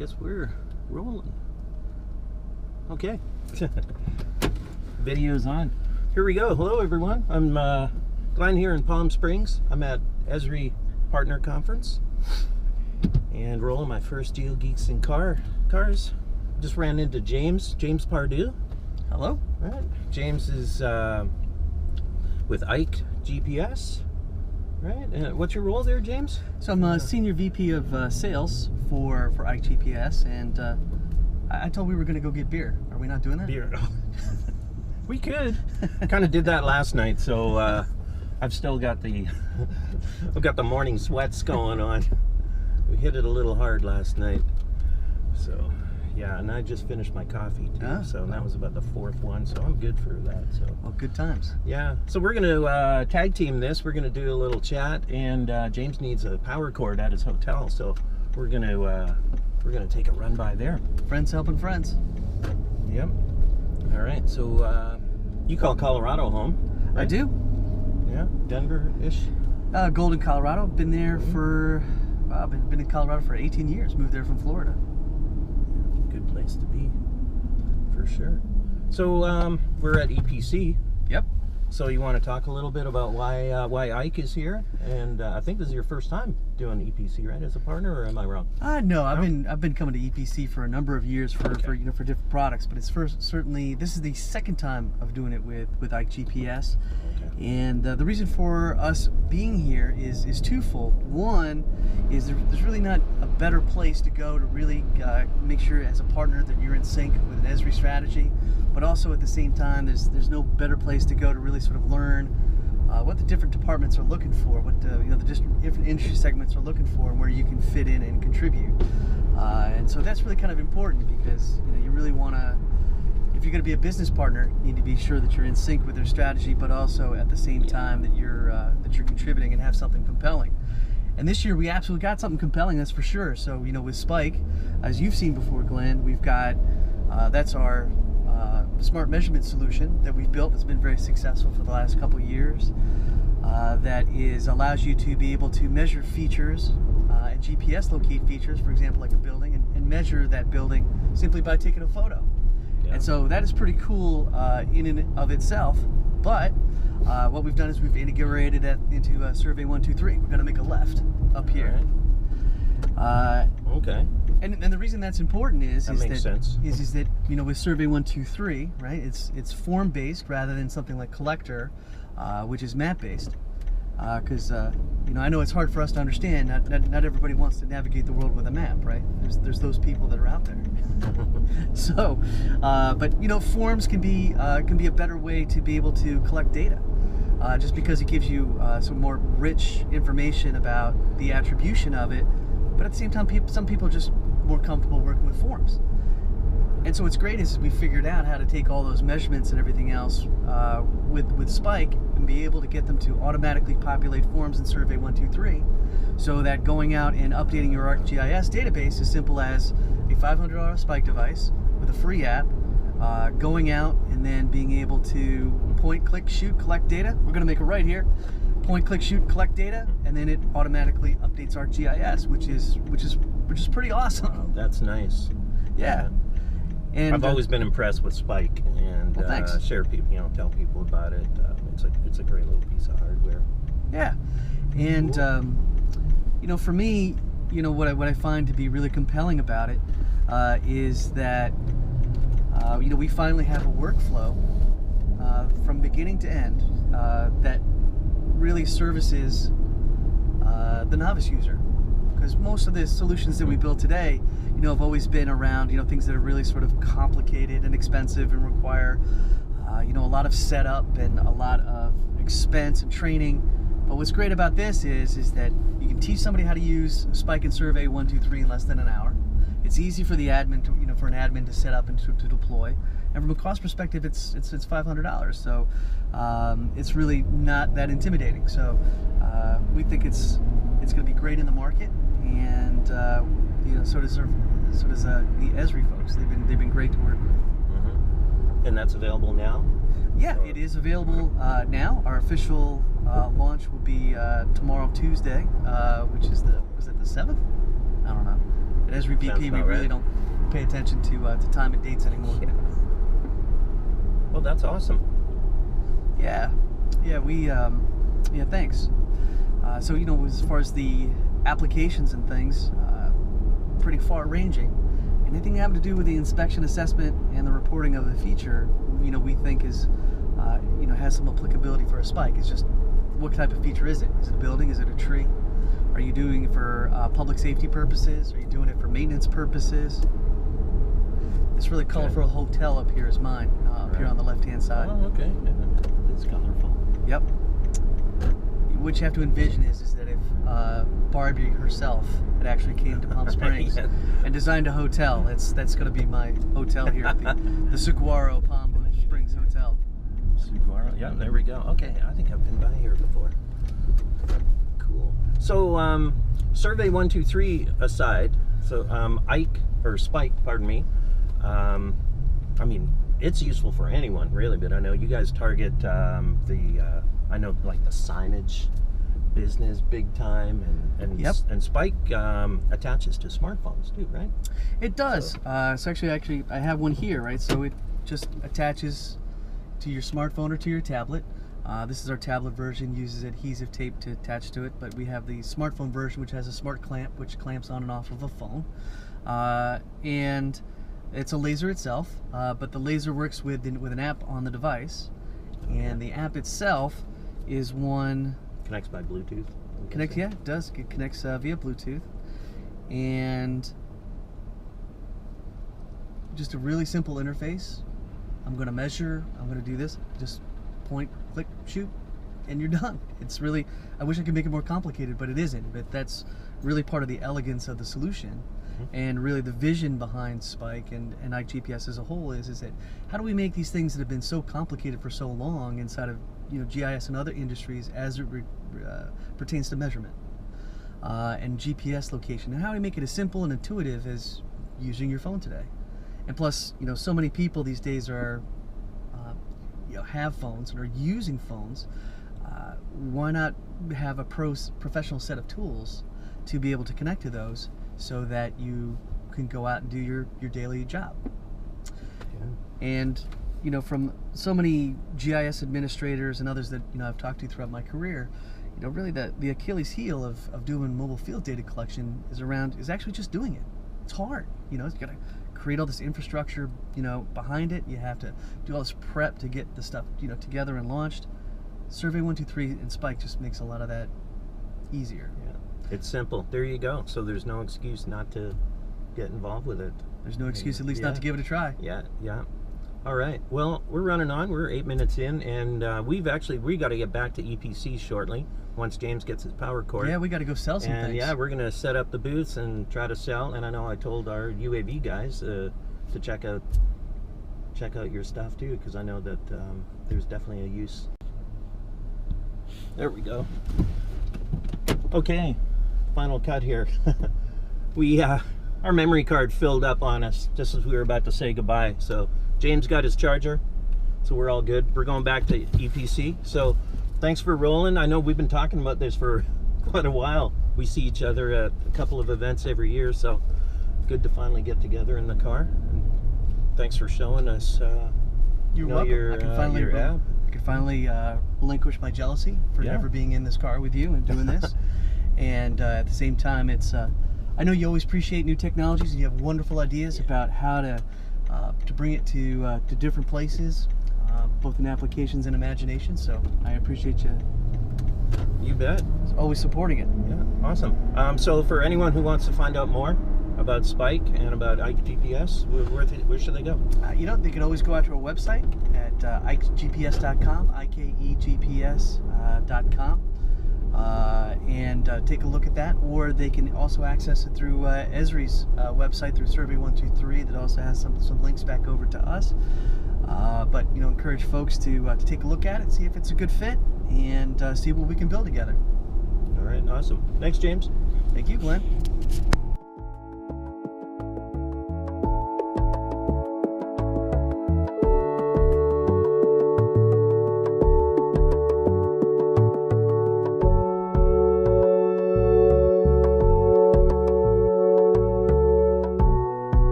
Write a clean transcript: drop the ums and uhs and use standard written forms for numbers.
guess we're rolling. Okay. Video's on. Here we go. Hello, everyone. I'm Glenn here in Palm Springs. I'm at Esri Partner Conference and rolling my first GeoGeeksinCars. Just ran into James Pardue. Hello. All right. James is with ikeGPS. Right. What's your role there, James? So I'm a Senior VP of Sales for ikeGPS, and I told we were going to go get beer. Are we not doing that? Beer. We could. Kind of did that last night, so I've still got the I've got the morning sweats going on. We hit it a little hard last night, so yeah. And I just finished my coffee too, so that was about the fourth one, so I'm good for that. So well, good times. Yeah. So we're going to tag team this. We're going to do a little chat, and James needs a power cord at his hotel, so we're going to take a run by there. Friends helping friends. Yep. All right. So you call Colorado home, right? I do. Yeah. Denver-ish. Golden, Colorado. Been there for been in Colorado for 18 years. Moved there from Florida. Good place to be, for sure. So we're at EPC. Yep. So you want to talk a little bit about why Ike is here? And I think this is your first time doing EPC, right? As a partner, or am I wrong? No, I've been coming to EPC for a number of years for different products, but it's certainly this is the second time of doing it with ikeGPS. Okay. And the reason for us being here is twofold. One is there's really not a better place to go to really make sure as a partner that you're in sync with an Esri strategy, but also at the same time there's no better place to go to really sort of learn what the different departments are looking for, what the different industry segments are looking for, and where you can fit in and contribute. And so that's really kind of important, because you really want to, if you're going to be a business partner, you need to be sure that you're in sync with their strategy, but also at the same time that you're contributing and have something compelling. And this year we absolutely got something compelling, that's for sure. So with Spike, as you've seen before, Glenn, we've got that's our smart measurement solution that we've built that's been very successful for the last couple of years. That allows you to be able to measure features and GPS locate features, for example, like a building, and measure that building simply by taking a photo. Yeah. And so that is pretty cool in and of itself. But what we've done is we've integrated that into Survey 1, 2, 3. We're going to make a left up here. Okay. And the reason that's important is that with Survey 1, 2, 3, right? It's form based rather than something like collector, which is map based. Because I know it's hard for us to understand. Not everybody wants to navigate the world with a map, right? There's those people that are out there. So, but forms can be a better way to be able to collect data. Just because it gives you some more rich information about the attribution of it, but at the same time, some people are just more comfortable working with forms. And so what's great is we figured out how to take all those measurements and everything else with Spike and be able to get them to automatically populate forms in Survey 1, 2, 3, so that going out and updating your ArcGIS database is simple as a $500 Spike device with a free app, going out and then being able to point, click, shoot, collect data. We're going to make a right here. Point, click, shoot, collect data, and then it automatically updates ArcGIS, which is pretty awesome. Oh, that's nice. Yeah. And I've always been impressed with Spike, and share people, tell people about it. It's a great little piece of hardware. Yeah, and cool. For me, what I find to be really compelling about it is that we finally have a workflow from beginning to end that really services the novice user. Because most of the solutions that we build today, have always been around, things that are really sort of complicated and expensive and require, a lot of setup and a lot of expense and training. But what's great about this is that you can teach somebody how to use Spike and Survey 1, 2, 3 in less than an hour. It's easy for the admin to, for an admin to set up and to deploy. And from a cost perspective, it's $500. So it's really not that intimidating. So we think it's going to be great in the market, and so does the Esri folks. They've been great to work with. Mm-hmm. And that's available now? Yeah, it is available now. Our official launch will be tomorrow, Tuesday, which is was it the 7th? I don't know. At Esri BP, we really don't pay attention to time and dates anymore. Yeah. Well, that's awesome. Yeah, thanks. So, you know, as far as the applications and things, pretty far-ranging. Anything having to do with the inspection, assessment, and the reporting of the feature, you know, we think is, you know, has some applicability for a spike. It's just, what type of feature is it? Is it a building? Is it a tree? Are you doing it for public safety purposes? Are you doing it for maintenance purposes? This really colorful hotel up here is mine, up here on the left-hand side. Oh, okay. Yeah, it's colorful. Yep. What you have to envision is that if Barbie herself had actually came to Palm Springs and designed a hotel, that's going to be my hotel here at the Saguaro Palm Springs Hotel. Saguaro, yeah, there we go. Okay, I think I've been by here before. Cool. So, survey 123 aside, so Spike, pardon me. I mean, it's useful for anyone really, but I know you guys target I know like the signage business big time, and Spike attaches to smartphones too, right? It does. So actually, I have one here, right? So it just attaches to your smartphone or to your tablet. This is our tablet version, uses adhesive tape to attach to it, but we have the smartphone version, which has a smart clamp, which clamps on and off of a phone. And it's a laser itself, but the laser works with an app on the device, and the app itself is one... Connects by Bluetooth? Yeah, it does. It connects via Bluetooth. And just a really simple interface. I'm going to measure, I'm going to do this, just point, click, shoot, and you're done. It's really, I wish I could make it more complicated, but it isn't. But that's really part of the elegance of the solution. And really the vision behind Spike and ikeGPS as a whole is that how do we make these things that have been so complicated for so long inside of, you know, GIS and other industries as it pertains to measurement and GPS location, and how do we make it as simple and intuitive as using your phone today? And plus, you know, so many people these days are you know, have phones and are using phones. Why not have a professional set of tools to be able to connect to those, so that you can go out and do your daily job? Yeah. And, you know, from so many GIS administrators and others that, you know, I've talked to throughout my career, you know, really the Achilles heel of doing mobile field data collection is actually just doing it. It's hard. You know, you got to create all this infrastructure, you know, behind it. You have to do all this prep to get the stuff, you know, together and launched. Survey 123 and Spike just makes a lot of that easier. Yeah. It's simple. There you go. So there's no excuse not to get involved with it. There's no excuse, at least, not to give it a try. Yeah, yeah. All right. Well, we're running on. We're 8 minutes in, and we got to get back to EPC shortly once James gets his power cord. Yeah, we got to go sell some things. Yeah, we're going to set up the booths and try to sell. And I know I told our UAV guys to check out your stuff too, because I know that there's definitely a use. There we go. Okay. Final cut here. Our memory card filled up on us just as we were about to say goodbye. So James got his charger, so we're all good. We're going back to EPC. So thanks for rolling. I know we've been talking about this for quite a while. We see each other at a couple of events every year, so good to finally get together in the car. And thanks for showing us You're welcome. your app. I could finally relinquish my jealousy for never being in this car with you and doing this. And at the same time, it's I know you always appreciate new technologies, and you have wonderful ideas about how to bring it to different places, both in applications and imagination. So I appreciate you. You bet. Always supporting it. Yeah, awesome. So for anyone who wants to find out more about Spike and about ikeGPS, where should they go? You know, they can always go out to our website at ikeGPS.com, ikeGPS.com. And take a look at that, or they can also access it through Esri's website through Survey 123 that also has some links back over to us. But you know, encourage folks to take a look at it, see if it's a good fit, and see what we can build together. All right, awesome. Thanks, James. Thank you, Glenn.